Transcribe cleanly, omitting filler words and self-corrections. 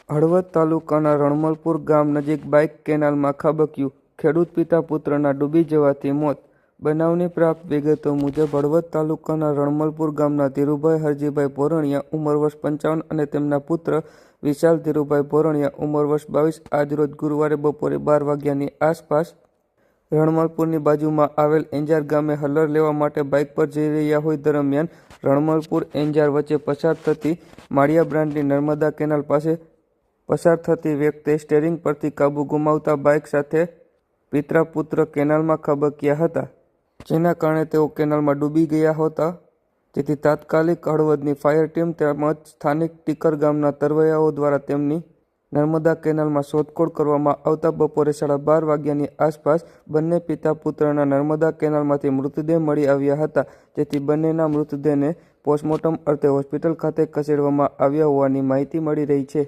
હળવદ તાલુકાના રણમલપુર ગામ નજીક બાઇક કેનાલમાં ખાબક્યું, ખેડૂત પિતા પુત્રના ડૂબી જવાથી મોત. બનાવની પ્રાપ્ત વિગતો મુજબ હળવદ તાલુકાના રણમલપુર ગામના ધીરુભાઈ હરજીભાઈ ભોરણિયા ઉંમર વર્ષ 55 અને તેમના પુત્ર વિશાલ ધીરુભાઈ ભોરણિયા ઉંમર વર્ષ 22 આજરોજ ગુરુવારે બપોરે 12 વાગ્યાની આસપાસ રણમલપુરની બાજુમાં આવેલ એંજાર ગામે હલર લેવા માટે બાઇક પર જઈ રહ્યા હોય દરમિયાન રણમલપુર એંજાર વચ્ચે પસાર થતી માળિયા બ્રાન્ડની નર્મદા કેનાલ પાસે પસાર થતી વખતે સ્ટીયરિંગ પરથી કાબુ ગુમાવતા બાઇક સાથે પિતા પુત્ર કેનાલમાં ખાબક્યા હતા, જેના કારણે તેઓ કેનાલમાં ડૂબી ગયા હતા. જેથી તાત્કાલિક હળવદની ફાયર ટીમ તેમજ સ્થાનિક ટીકર ગામના તરવૈયાઓ દ્વારા તેમની નર્મદા કેનાલમાં શોધખોળ કરવામાં આવતા બપોરે 12:30 વાગ્યાની આસપાસ બંને પિતા પુત્રના નર્મદા કેનાલમાંથી મૃતદેહ મળી આવ્યા હતા. જેથી બંનેના મૃતદેહને પોસ્ટમોર્ટમ અર્થે હોસ્પિટલ ખાતે ખસેડવામાં આવ્યા હોવાની માહિતી મળી રહી છે.